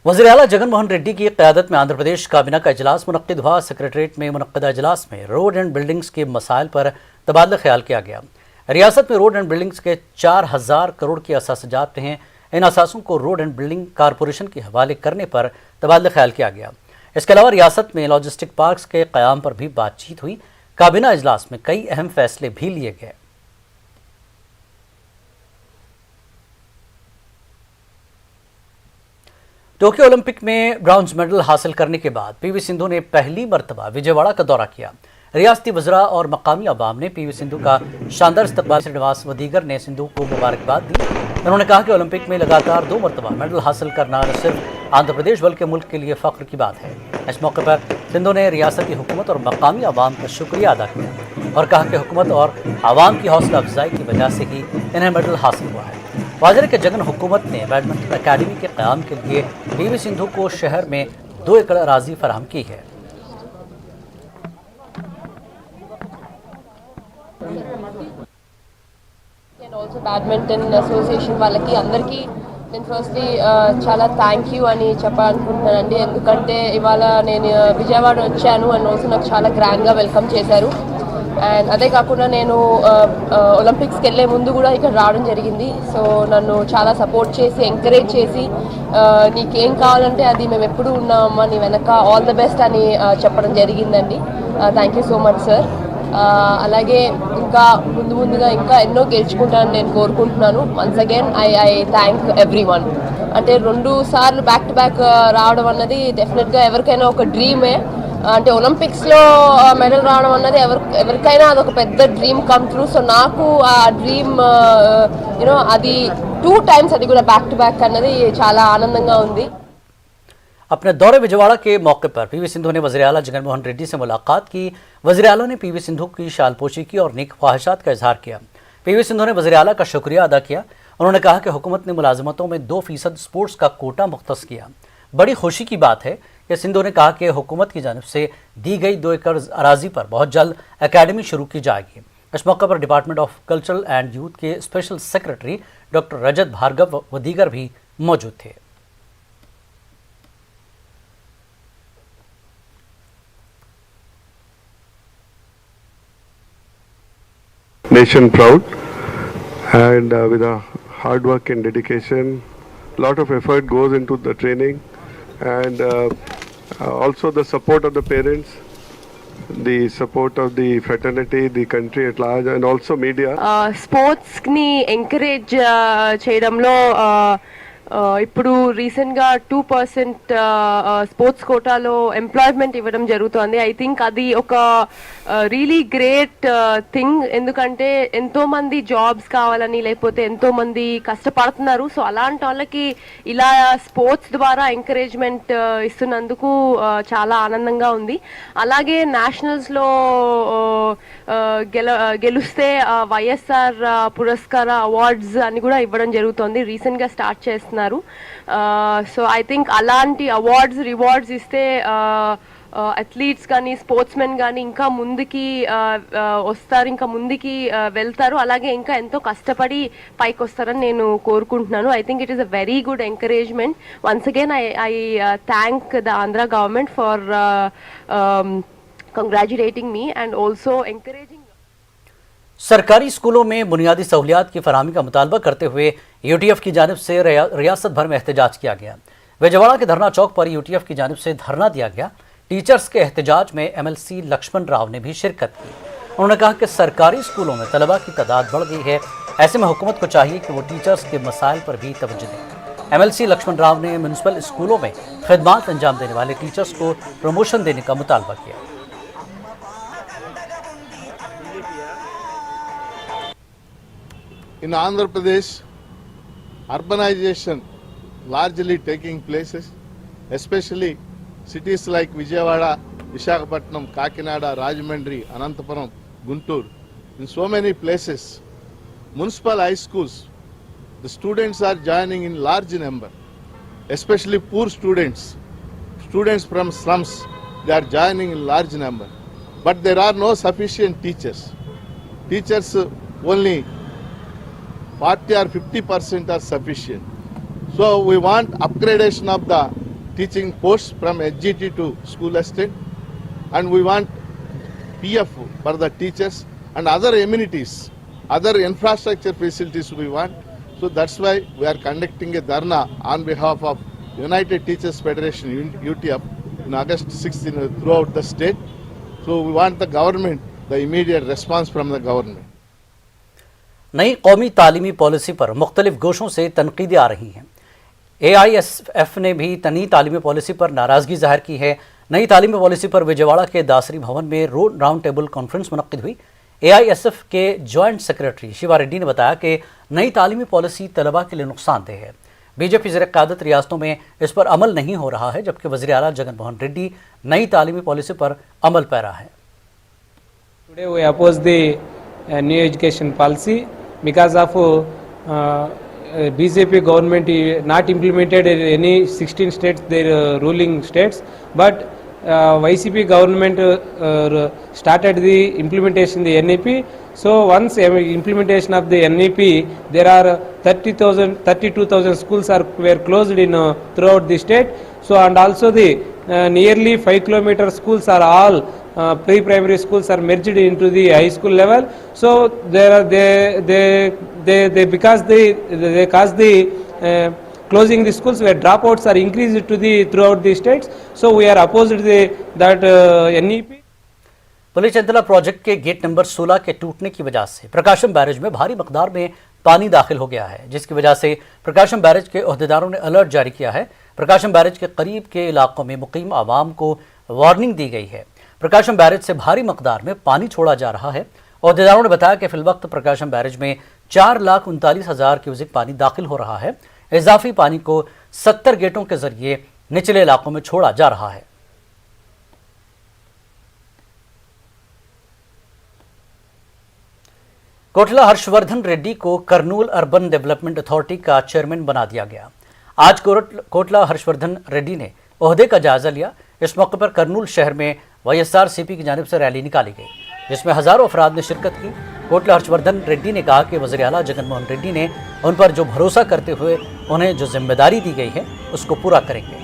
वज़ीर आला जगन मोहन रेड्डी की क़यादत में आंध्र प्रदेश काबीना का इजलास मुनक्किद हुआ। सेक्रेटरीट में मुनक्किदा इजलास में रोड एंड बिल्डिंग्स के मसाइल पर तबादला ख्याल किया गया। रियासत में रोड एंड बिल्डिंग्स के 4000 करोड़ की असासाजात हैं। इन असासों को रोड एंड बिल्डिंग कारपोरेशन के हवाले करने पर तबादला ख्याल किया गया। इसके अलावा रियासत में लॉजिस्टिक पार्क्स के क़याम पर भी बातचीत हुई। काबीना इजलास में कई अहम फैसले भी लिए गए। टोक्यो ओलंपिक में ब्रॉन्ज मेडल हासिल करने के बाद पीवी सिंधु ने पहली मर्तबा विजयवाड़ा का दौरा किया। रियासती वज़रा और मकामी अवाम ने पीवी सिंधु का शानदार इस्तकबाल। श्रीनिवास वदीगर ने सिंधु को मुबारकबाद दी। उन्होंने कहा कि ओलंपिक में लगातार 2 मरतबा मेडल हासिल करना न सिर्फ आंध्र प्रदेश बल्कि मुल्क के लिए फ़ख्र की बात है। इस मौके पर सिंधु ने रियासती हुकूमत और मकामी अवाम का शुक्रिया अदा किया और कहा कि हुकूमत और आवाम की हौसला अफजाई की वजह से ही इन्हें मेडल हासिल हुआ है। वाज़ेह के जगन हुकूमत ने बैडमिंटन अकेडमी के क़याम के लिए पीवी सिंधु को शहर में 2 एकड़ अराजी फराहम की है। బ్యాడ్మింటన్ అసోసియేషన్ వాళ్ళకి అందరికీ నేను ఫస్ట్లీ చాలా థ్యాంక్ యూ అని చెప్పాలనుకుంటున్నానండి. ఎందుకంటే ఇవాళ నేను విజయవాడ వచ్చాను అండ్ ఆల్సో నాకు చాలా గ్రాండ్గా వెల్కమ్ చేశారు. అండ్ అదే కాకుండా నేను ఒలింపిక్స్కి వెళ్ళే ముందు కూడా ఇక్కడ రావడం జరిగింది. సో నన్ను చాలా సపోర్ట్ చేసి ఎంకరేజ్ చేసి నీకేం కావాలంటే అది మేము ఎప్పుడు ఉన్నామమ్మా నీ వెనక ఆల్ ద బెస్ట్ అని చెప్పడం జరిగిందండి. Thank you so much sir. అలాగే ఇంకా ముందుగా ఇంకా ఎన్నో గెలుచుకుంటానని నేను కోరుకుంటున్నాను. Once again I thank every one. అంటే 2 సార్లు బ్యాక్ టు బ్యాక్ రావడం అన్నది డెఫినెట్గా ఎవరికైనా ఒక డ్రీమే. అంటే ఒలింపిక్స్లో మెడల్ రావడం అన్నది ఎవరికైనా అదొక పెద్ద డ్రీమ్ కమ్ ట్రూ. సో నాకు ఆ డ్రీమ్ అది 2 టైమ్స్ అది కూడా బ్యాక్ టు బ్యాక్ అన్నది చాలా ఆనందంగా ఉంది. अपने दौरे विजयवाड़ा के मौके पर पीवी सिंधु ने वज़ीर आला जगन मोहन रेड्डी से मुलाकात की। वज़ीर आला ने पीवी सिंधु की शालपोशी की और नेक ख्वाहिशात का इजहार किया। पीवी सिंधु ने वज़ीर आला का शुक्रिया अदा किया। उन्होंने कहा कि हुकूमत ने मुलाजमतों में 2% स्पोर्ट्स का कोटा मुख्तस किया। बड़ी खुशी की बात है कि सिंधु ने कहा कि हुकूमत की जानिब से दी गई 2 एकड़ अराजी पर बहुत जल्द अकेडमी शुरू की जाएगी। इस मौके पर department of cultural and youth के स्पेशल सेक्रेटरी डॉक्टर रजत भार्गव व दीगर भी मौजूद थे। Nation proud, and with a hard work and dedication, lot of effort goes into the training, and also the support of the parents, the support of the fraternity, the country at large, and also media. Sports ని encourage చేయడంలో ఇప్పుడు రీసెంట్గా 2% sports కోటాలో employment ఇవ్వడం జరుగుతుంది. I think అది ఒక really great thing. ఎందుకంటే ఎంతోమంది జాబ్స్ కావాలని లేకపోతే ఎంతోమంది కష్టపడుతున్నారు. సో అలాంటి వాళ్ళకి ఇలా స్పోర్ట్స్ ద్వారా ఎంకరేజ్మెంట్ ఇస్తున్నందుకు చాలా ఆనందంగా ఉంది. అలాగే నేషనల్స్లో గెలుస్తే వైఎస్ఆర్ పురస్కార అవార్డ్స్ అని కూడా ఇవ్వడం జరుగుతుంది. రీసెంట్గా స్టార్ట్ చేస్తున్నారు. సో ఐ థింక్ అలాంటి అవార్డ్స్ రివార్డ్స్ ఇస్తే అథ్లీట్స్ కానీ స్పోర్ట్స్ మెన్ కానీ ఇంకా ముందుకి వస్తారు, ఇంకా ముందుకి వెళ్తారు. అలాగే ఇంకా ఎంతో కష్టపడి పైకి వస్తారని నేను కోరుకుంటున్నాను. I think it is a very good encouragement. Once again I thank the Andhra government for congratulating me and also encouraging. सरकारी स्कूलों में बुनियादी सहूलियात की फराहमी का मुतालबा करते हुए यूटीएफ की जानिब से रियासत भर में एहतजाज किया गया। विजयवाड़ा के धरना चौक पर यूटीएफ की जानिब से धरना दिया गया। टीचर्स के एहतजाज में MLC लक्ष्मण राव ने भी शिरकत की। उन्होंने कहा कि सरकारी स्कूलों में तलबा की तादाद बढ़ गई है, ऐसे में हुकूमत को चाहिए कि वो टीचर्स के मसाइल पर भी तवज्जो दें। MLC लक्ष्मण राव ने म्यूनसिपल स्कूलों में खिदमात अंजाम देने वाले टीचर्स को प्रमोशन देने का मुतालबा किया। In Andhra Pradesh, urbanization largely taking places, especially cities like Vijayawada, Visakhapatnam, Kakinada, Rajahmundry, Anantapuram, Guntur. In so many places, municipal high schools, the students are joining in large number, especially poor students from slums, they are joining in large number. But there are no sufficient teachers. Teachers only 40 or 50% are sufficient. So we want upgradation of the teaching posts from HGT to school assistant, and we want PF for the teachers and other amenities, other infrastructure facilities we want. So that's why we are conducting a dharna on behalf of United Teachers Federation UTF in August 16 throughout the state. So we want the government, the immediate response from the government. नई कौमी तालीमी policy पर मुख्तलिफ गोशों से तनकीदें आ रही हैं। AISF ने भी नई तालीमी पॉलिसी पर नाराज़गी जाहिर की है। नई तालीमी पॉलिसी पर विजयवाड़ा के दासरी भवन में राउंड टेबल कॉन्फ्रेंस मुनक्किद हुई। AISF के जॉइंट सेक्रेटरी शिवा रेड्डी ने बताया कि नई तालीमी पॉलिसी तलबा के लिए नुकसानदेह है। बीजेपी ज़ेर क़यादत रियासतों में इस पर अमल नहीं हो रहा है, जबकि वज़ीर आला जगन मोहन रेड्डी नई तालीमी पॉलिसी पर अमल पैरा है। Today we oppose the new education policy because of BJP government not implemented in any 16 states, their ruling states, but YCP government started the implementation the NEP. So once implementation of the NEP, there are 32,000 schools were closed in throughout the state. So and also the nearly 5 kilometer schools are all pre-primary schools are merged into the high school level. So there are they because they cause the closing the schools where dropouts are increased to the throughout the states. So we are opposed to that NEP. Pulichintala project के gate number 16 के टूटने की वजह से प्रकाशम barrage में भारी मकदार में पानी दाखिल हो गया है, जिसकी वजह से प्रकाशम बैरेज के ओहदेदारों ने अलर्ट जारी किया है। प्रकाशम बैरेज के करीब के इलाकों में मुकीम आवाम को वार्निंग दी गई है। प्रकाशम बैरेज से भारी मकदार में पानी छोड़ा जा रहा है। ओहदेदारों ने बताया कि फिलवक्त प्रकाशम बैरेज में 4,39,000 क्यूसेक पानी दाखिल हो रहा है। इजाफी पानी को 70 गेटों के जरिए निचले इलाकों में छोड़ा जा रहा है। कोटला हर्षवर्धन रेड्डी को कर्नूल अर्बन डेवलपमेंट अथॉरिटी का चेयरमैन बना दिया गया। आज कोटला हर्षवर्धन रेड्डी ने ओहदे का जायजा लिया। इस मौके पर कर्नूल शहर में YSRCP की जानिब से रैली निकाली गई, जिसमें हजारों अफराद ने शिरकत की। कोटला हर्षवर्धन रेड्डी ने कहा कि वज़ीर आला जगन मोहन रेड्डी ने उन पर जो भरोसा करते हुए उन्हें जो जिम्मेदारी दी गई है उसको पूरा करेंगे।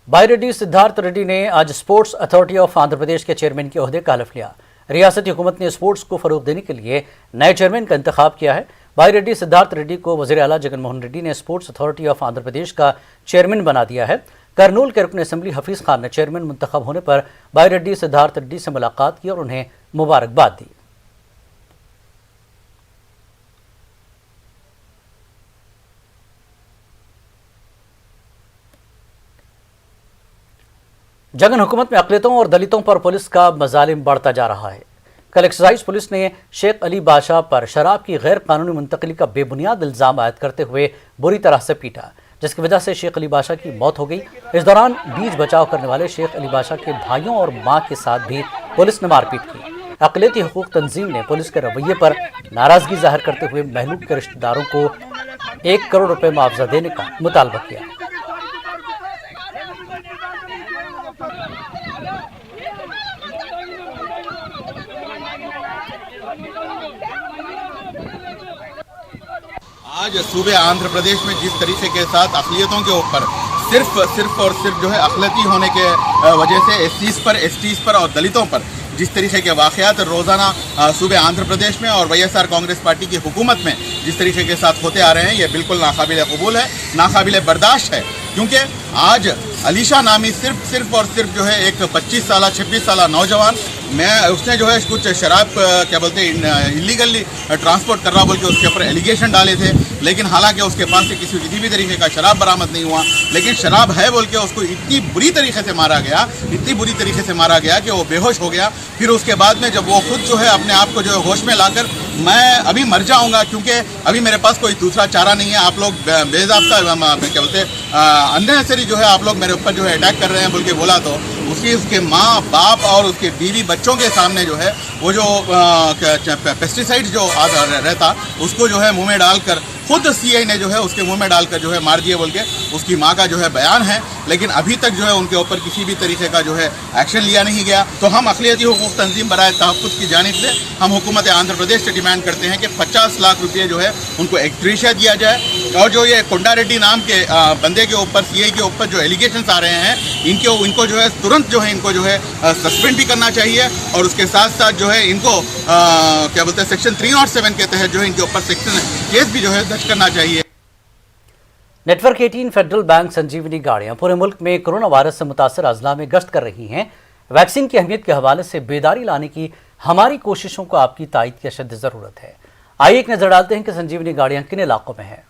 बायरेड्डी सिद्धार्थ रेड्डी ने आज sports authority of Andhra Pradesh के चेयरमैन के ओहदे का हलफ लिया। रियासती हुकूमत ने स्पोर्ट्स को फरोग देने के लिए नए चेयरमैन का इंतखाब किया है। बायरेड्डी सिद्धार्थ रेड्डी को वज़ीर आला जगन मोहन रेड्डी ने sports authority of Andhra Pradesh का चेयरमैन बना दिया है। कर्नूल के रुकन असम्बली हफीज़ खान ने चेयरमैन मुंतखब होने पर बायरेड्डी सिद्धार्थ रेड्डी से मुलाकात की और उन्हें मुबारकबाद दी। जगन हुकूमत में अक़लियतों और दलितों पर पुलिस का मजालिम बढ़ता जा रहा है। कल एक्साइज पुलिस ने शेख अली बादशाह पर शराब की गैर कानूनी मुंतकली का बेबुनियाद इल्ज़ाम आयद करते हुए बुरी तरह से पीटा, जिसकी वजह से शेख अली बादशाह की मौत हो गई। इस दौरान बीच बचाव करने वाले शेख अली बादशाह के भाइयों और मां के साथ भी पुलिस ने मारपीट की। अक़लियती हुकूक तंजीम ने पुलिस के रवैये पर नाराजगी जाहिर करते हुए महलूक के रिश्तेदारों को 1 करोड़ रुपए मुआवजा देने का मुतालबा किया। आज सूबे आंध्र प्रदेश में जिस तरीके के साथ अक़लियतों के ऊपर सिर्फ जो है अक़लियती होने के वजह से एसटीज़ पर और दलितों पर जिस तरीके के वाक़यात रोज़ाना सूबे आंध्र प्रदेश में और YSR कांग्रेस पार्टी की हुकूमत में जिस तरीके के साथ होते आ रहे हैं, ये बिल्कुल नाकाबिल कबूल है, नाकाबिल बर्दाश्त है। क्योंकि आज अलीशा नामी सिर्फ और सिर्फ जो है एक 25 साल 26 साल नौजवान उसने जो है कुछ शराब क्या बोलते हैं इलीगली ट्रांसपोर्ट कर रहा बोल के उसके ऊपर एलिगेशन डाले थे, लेकिन हालांकि उसके पास से किसी भी तरीके का शराब बरामद नहीं हुआ। लेकिन शराब है बोल के उसको इतनी बुरी तरीके से मारा गया कि वो बेहोश हो गया। फिर उसके बाद में जब वो खुद जो है अपने आप को जो है होश में लाकर मैं अभी मर जाऊँगा क्योंकि अभी मेरे पास कोई दूसरा चारा नहीं है, आप लोग बेज़ाब्ता क्या बोलते अननेसेसरी जो है आप लोग मेरे ऊपर जो है अटैक कर रहे हैं बोल के बोला, तो उसके माँ बाप और उसके बीवी बच्चों के सामने जो है वो जो पेस्टिसाइड जो रहता उसको जो है मुंह में डालकर खुद सीआई ने जो है उसके मुंह में डालकर जो है मार दिए बोल के उसकी मां का जो है बयान है, लेकिन अभी तक जो है उनके ऊपर किसी भी तरीके का जो है एक्शन लिया नहीं गया। तो हम अक़लियती हुकूक़ तंजीम बराए तहफ़्फ़ुज़ की जानिब से हम हुकूमत आंध्र प्रदेश से डिमांड करते हैं कि 50 लाख रुपये जो है उनको एक्ट्रीशिया दिया जाए, और जो ये कोंडा रेड्डी नाम के बंदे के ऊपर सीआई के ऊपर जो एलिगेशंस आ रहे हैं इनको जो है तुरंत जो है इनको जो है सस्पेंड भी करना चाहिए, और उसके साथ साथ जो है इनको क्या बोलते हैं सेक्शन 307 के तहत जो है इनके ऊपर सेक्शन केस भी जो है दर्ज करना चाहिए। नेटवर्क 18 फेडरल बैंक संजीवनी गाड़ियां पूरे मुल्क में कोरोना वायरस से मुतासर अजला में गश्त कर रही हैं। वैक्सीन की अहमियत के हवाले से बेदारी लाने की हमारी कोशिशों को आपकी तायद की अशद ज़रूरत है। आइए एक नज़र डालते हैं कि संजीवनी गाड़ियां किन इलाकों में हैं।